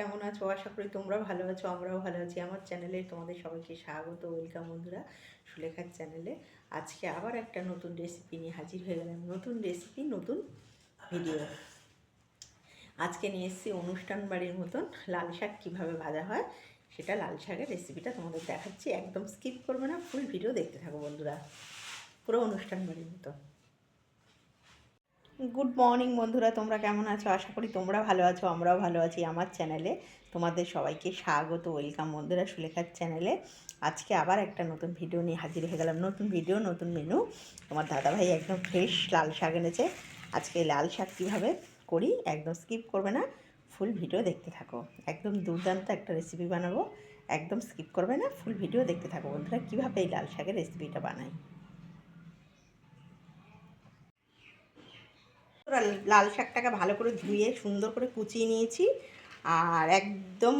কেমন আছো? আশা করি তোমরা ভালো আছো, আমরাও ভালো আছি। আমার চ্যানেলে তোমাদের সবাইকে স্বাগত, ওয়েলকাম বন্ধুরা, সুলেখার চ্যানেলে। আজকে আবার একটা নতুন রেসিপি নিয়ে হাজির হয়ে গেলাম। নতুন রেসিপি, নতুন ভিডিও। আজকে নিয়ে এসেছি অনুষ্ঠান বাড়ির মতন লাল শাক কীভাবে ভাজা হয়, সেটা লাল শাকের রেসিপিটা তোমাদের দেখাচ্ছি। একদম স্কিপ করবে না, ফুল ভিডিও দেখতে থাকো বন্ধুরা, পুরো অনুষ্ঠান বাড়ির মতো। গুড মর্নিং বন্ধুরা, তোমরা কেমন আছো? আশা করি তোমরা ভালো আছো, আমরাও ভালো আছি। আমার চ্যানেলে তোমাদের সবাইকে স্বাগত, ওয়েলকাম বন্ধুরা, সুলেখার চ্যানেলে। আজকে আবার একটা নতুন ভিডিও নিয়ে হাজির হয়ে গেলাম। নতুন ভিডিও, নতুন মেনু। তোমার দাদাভাই একদম ফ্রেশ লাল শাক এনেছে। আজকে লাল শাক কীভাবে করি একদম স্কিপ করবে না, ফুল ভিডিও দেখতে থাকো। একদম দুর্দান্ত একটা রেসিপি বানাবো, একদম স্কিপ করবে না, ফুল ভিডিও দেখতে থাকো বন্ধুরা, কীভাবে এই লাল শাকের রেসিপিটা বানাই। লাল শাকটাকে ভালো করে ধুয়ে সুন্দর করে কুচিয়ে নিয়েছি। আর একদম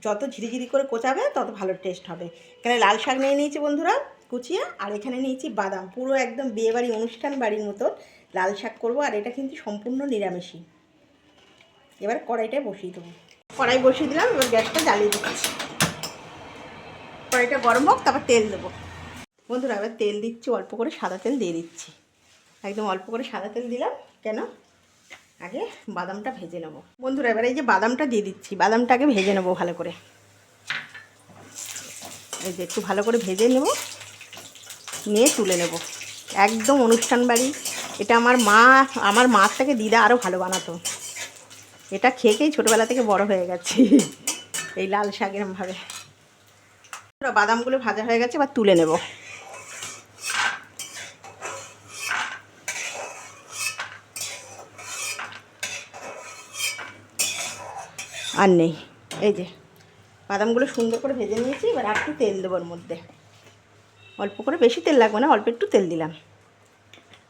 যত ঝিরিঝিরি করে কোচাবে তত ভালো টেস্ট হবে। এখানে লাল শাক নিয়ে নিয়েছি বন্ধুরা কুচিয়ে, আর এখানে নিয়েছি বাদাম। পুরো একদম বিয়েবাড়ি অনুষ্ঠান বাড়ির মতো লাল শাক করবো। আর এটা কিন্তু সম্পূর্ণ নিরামিষই। এবার কড়াইটায় বসিয়ে দেবো। কড়াই বসিয়ে দিলাম, এবার গ্যাসটা জ্বালিয়ে দিচ্ছি। কড়াইটা গরম হোক, তারপর তেল দেবো বন্ধুরা। এবার তেল দিচ্ছি, অল্প করে সাদা তেল দিয়ে দিচ্ছি। একদম অল্প করে সাদা তেল দিলাম, কেন আগে বাদামটা ভেজে নেবো বন্ধুরা। এবার এই যে বাদামটা দিয়ে দিচ্ছি, বাদামটাকে ভেজে নেবো ভালো করে। এই যে একটু ভালো করে ভেজে নেব, নিয়ে তুলে নেব। একদম অনুষ্ঠান বাড়ি। এটা আমার মার থেকে দিদা আরও ভালো বানাতো। এটা খেয়েই ছোটোবেলা থেকে বড় হয়ে গেছি এই লাল শাক এরমভাবে। বাদামগুলো ভাজা হয়ে গেছে, এবার তুলে নেব। আর নেই, এই যে বাদামগুলো সুন্দর করে ভেজে নিয়েছি। এবার একটু তেল দেবো ওর মধ্যে, অল্প করে, বেশি তেল লাগবে না, অল্প একটু তেল দিলাম।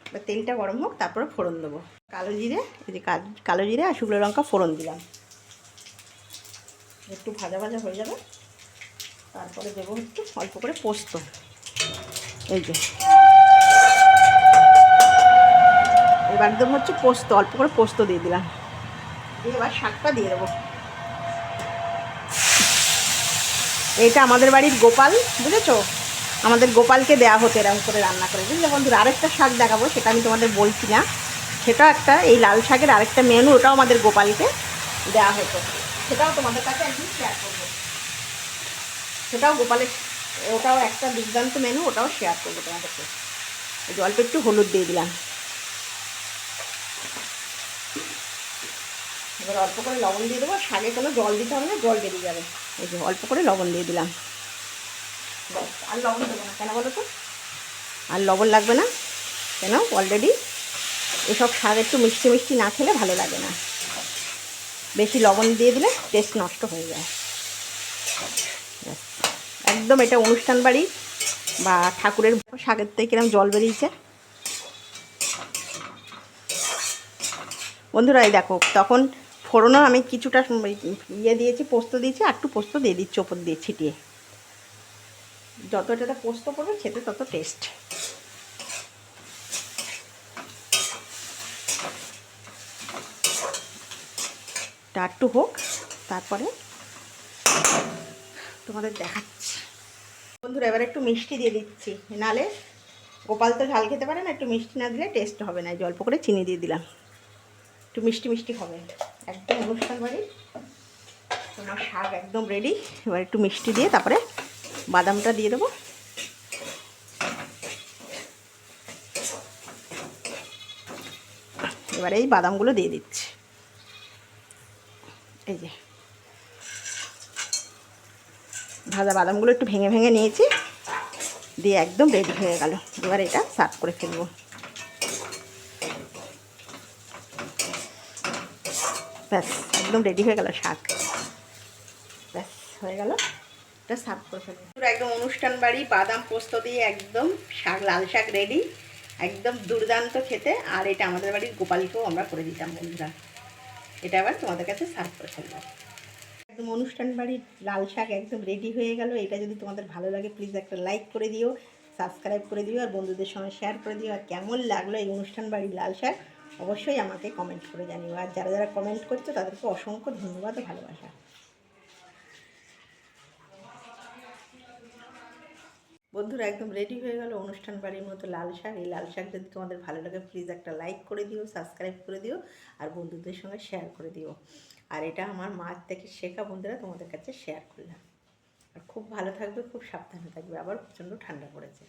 এবার তেলটা গরম হোক, তারপরে ফোড়ন দেবো। কালো জিরে, এই যে কালো জিরে আর শুকনো লঙ্কা ফোড়ন দিলাম। একটু ভাজা ভাজা হয়ে যাবে, তারপরে দেবো একটু অল্প করে পোস্ত। এই যে এবার দেবো হচ্ছে পোস্ত, অল্প করে পোস্ত দিয়ে দিলাম। দিয়ে এবার শাকটা দিয়ে দেবো। এইটা আমাদের বাড়ির গোপাল, বুঝেছো? আমাদের গোপালকে দেওয়া হতো এরকম করে রান্না করে, বুঝলে বন্ধুরা? আরেকটা শাক দেখাবো, সেটা আমি তোমাদের বলছি না। সেটা একটা, এই লাল শাকের আরেকটা মেনু, ওটাও আমাদের গোপালকে দেওয়া হতো। সেটাও তোমাদের কাছে একদিন শেয়ার করবো। সেটাও গোপালের, ওটাও একটা দুর্দান্ত মেনু, ওটাও শেয়ার করবো তোমাদেরকে। এই যে অল্প একটু হলুদ দিয়ে দিলাম। এবার অল্প করে লবণ দিয়ে দেবো। শাকে কোনো জল দিতে হবে না, জল বেরিয়ে যাবে। এই যে অল্প করে লবণ দিয়ে দিলাম। আর লবণ দেবো না, কেন বলো তো? আর লবণ লাগবে না, কেন অলরেডি এসব শাক একটু মিষ্টি মিষ্টি না খেলে ভালো লাগে না। বেশি লবণ দিয়ে দিলে টেস্ট নষ্ট হয়ে যায়। একদম এটা অনুষ্ঠান বাড়ি বা ঠাকুরের শাকের থেকে কিরম জল বেরিয়েছে বন্ধুরা। এই দেখো, তখন ফোড়নও আমি কিছুটা ইয়ে দিয়েছি, পোস্ত দিয়েছি, আর একটু পোস্ত দিয়ে দিচ্ছি ওপর দিয়ে ছিটিয়ে। যত এটাতে পোস্ত পড়বে খেতে তত টেস্ট। তা একটু হোক, তারপরে তোমাদের দেখাচ্ছি বন্ধুরা। এবার একটু মিষ্টি দিয়ে দিচ্ছি, নাহলে গোপাল তো ঝাল খেতে পারে না, একটু মিষ্টি না দিলে টেস্ট হবে না। অল্প করে চিনি দিয়ে দিলাম, একটু মিষ্টি মিষ্টি হবে। একদম অনুষ্ঠান বাড়ি তোমার শাক একদম রেডি। এবার একটু মিষ্টি দিয়ে তারপরে বাদামটা দিয়ে দেবো। এবার এই বাদামগুলো দিয়ে দিচ্ছি। এই যে ভাজা বাদামগুলো একটু ভেঙে ভেঙে নিয়েছি, দিয়ে একদম রেডি হয়ে গেল। এবার এটা সার্ভ করে ফেলবো। ব্যাস, একদম রেডি হয়ে গেল শাক। ব্যাস হয়ে গেল, এটা সার্ভ করে ফেলবো। একদম অনুষ্ঠান বাড়ি বাদাম পোস্ত দিয়ে একদম শাক, লাল শাক রেডি, একদম দুর্দান্ত খেতে। আর এটা আমাদের বাড়ির গোপালকেও আমরা করে দিতাম বন্ধুরা। এটা আবার তোমাদের কাছে সার্ভ করে ফেলবো। একদম অনুষ্ঠান বাড়ির লাল শাক একদম রেডি হয়ে গেল। এটা যদি তোমাদের ভালো লাগে প্লিজ একটা লাইক করে দিও, সাবস্ক্রাইব করে দিও, আর বন্ধুদের সঙ্গে শেয়ার করে দিও। আর কেমন লাগলো এই অনুষ্ঠান বাড়ির লাল শাক অবশ্যই আমাকে কমেন্ট করে জানিও। আর যারা যারা কমেন্ট করছো তাদেরকে অসংখ্য ধন্যবাদ ও ভালোবাসা। বন্ধুরা একদম রেডি হয়ে গেল অনুষ্ঠান বাড়ির মতো লাল শাক। এই লাল শাক যদি তোমাদের ভালো লাগে প্লিজ একটা লাইক করে দিও, সাবস্ক্রাইব করে দিও, আর বন্ধুদের সঙ্গে শেয়ার করে দিও। আর এটা আমার মার থেকে শেখা বন্ধুরা তোমাদের কাছে শেয়ার করলাম। আর খুব ভালো থাকবে, খুব সাবধানে থাকবে, আবার প্রচণ্ড ঠান্ডা পড়েছে।